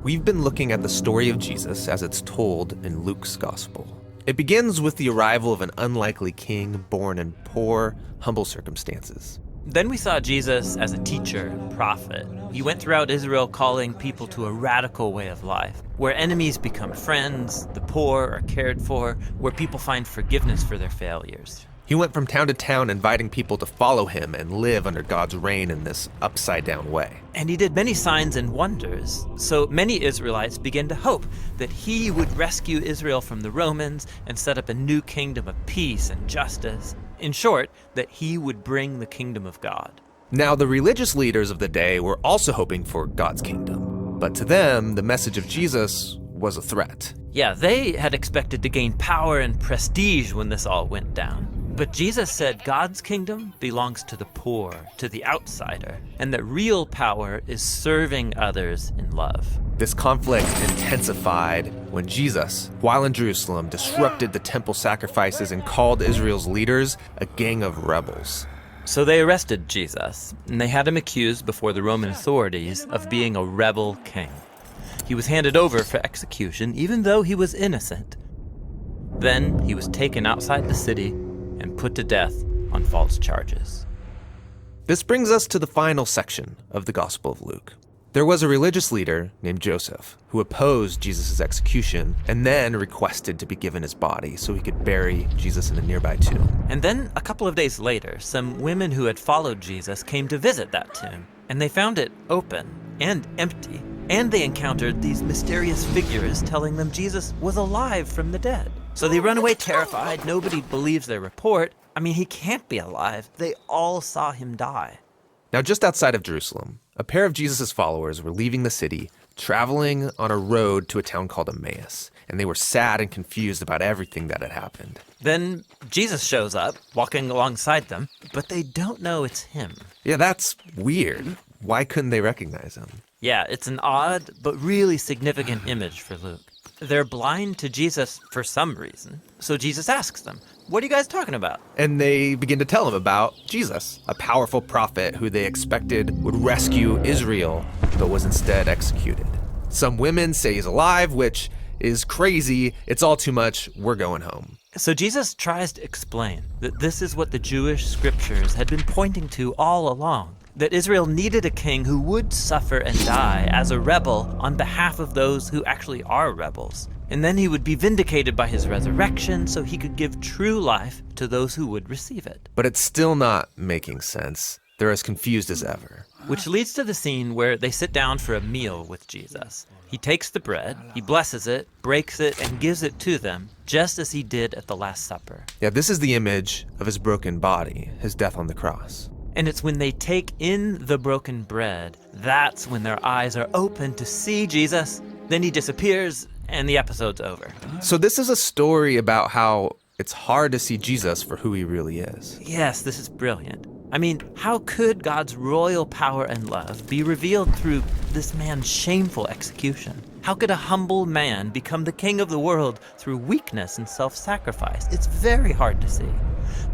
We've been looking at the story of Jesus as it's told in Luke's gospel. It begins with the arrival of an unlikely king born in poor, humble circumstances. Then we saw Jesus as a teacher and prophet. He went throughout Israel calling people to a radical way of life, where enemies become friends, the poor are cared for, where people find forgiveness for their failures. He went from town to town inviting people to follow him and live under God's reign in this upside-down way. And he did many signs and wonders, so many Israelites began to hope that he would rescue Israel from the Romans and set up a new kingdom of peace and justice. In short, that he would bring the kingdom of God. Now, the religious leaders of the day were also hoping for God's kingdom, but to them, the message of Jesus was a threat. Yeah, they had expected to gain power and prestige when this all went down. But Jesus said God's kingdom belongs to the poor, to the outsider, and that real power is serving others in love. This conflict intensified when Jesus, while in Jerusalem, disrupted the temple sacrifices and called Israel's leaders a gang of rebels. So they arrested Jesus, and they had him accused before the Roman authorities of being a rebel king. He was handed over for execution, even though he was innocent. Then he was taken outside the city and put to death on false charges. This brings us to the final section of the Gospel of Luke. There was a religious leader named Joseph who opposed Jesus' execution and then requested to be given his body so he could bury Jesus in a nearby tomb. And then a couple of days later, some women who had followed Jesus came to visit that tomb, and they found it open and empty, and they encountered these mysterious figures telling them Jesus was alive from the dead. So they run away terrified. Nobody believes their report. I mean, he can't be alive. They all saw him die. Now, just outside of Jerusalem, a pair of Jesus' followers were leaving the city, traveling on a road to a town called Emmaus, and they were sad and confused about everything that had happened. Then Jesus shows up, walking alongside them, but they don't know it's him. Yeah, that's weird. Why couldn't they recognize him? Yeah, it's an odd but really significant image for Luke. They're blind to Jesus for some reason. So Jesus asks them, "What are you guys talking about?" And they begin to tell him about Jesus, a powerful prophet who they expected would rescue Israel, but was instead executed. Some women say he's alive, which is crazy. It's all too much. We're going home. So Jesus tries to explain that this is what the Jewish scriptures had been pointing to all along. That Israel needed a king who would suffer and die as a rebel on behalf of those who actually are rebels. And then he would be vindicated by his resurrection so he could give true life to those who would receive it. But it's still not making sense. They're as confused as ever. Which leads to the scene where they sit down for a meal with Jesus. He takes the bread, he blesses it, breaks it, and gives it to them, just as he did at the Last Supper. Yeah, this is the image of his broken body, his death on the cross. And it's when they take in the broken bread, that's when their eyes are open to see Jesus. Then he disappears, and the episode's over. So this is a story about how it's hard to see Jesus for who he really is. Yes, this is brilliant. I mean, how could God's royal power and love be revealed through this man's shameful execution? How could a humble man become the king of the world through weakness and self-sacrifice? It's very hard to see.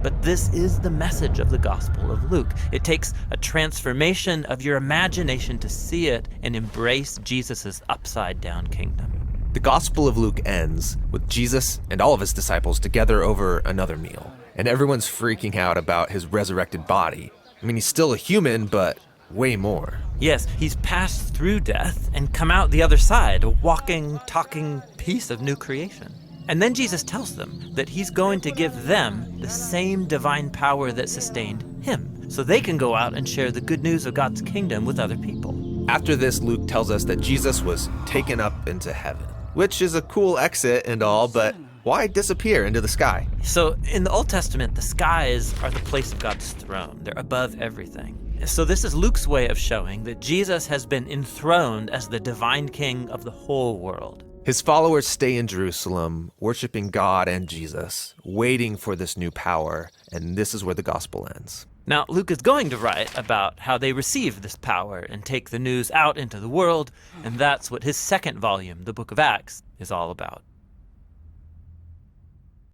But this is the message of the Gospel of Luke. It takes a transformation of your imagination to see it and embrace Jesus' upside-down kingdom. The Gospel of Luke ends with Jesus and all of his disciples together over another meal. And everyone's freaking out about his resurrected body. I mean, he's still a human, but way more. Yes, he's passed through death and come out the other side, a walking, talking piece of new creation. And then Jesus tells them that he's going to give them the same divine power that sustained him, so they can go out and share the good news of God's kingdom with other people. After this, Luke tells us that Jesus was taken up into heaven, which is a cool exit and all, but why disappear into the sky? So in the Old Testament, the skies are the place of God's throne. They're above everything. So this is Luke's way of showing that Jesus has been enthroned as the divine king of the whole world. His followers stay in Jerusalem, worshiping God and Jesus, waiting for this new power, and this is where the gospel ends. Now, Luke is going to write about how they receive this power and take the news out into the world, and that's what his second volume, the Book of Acts, is all about.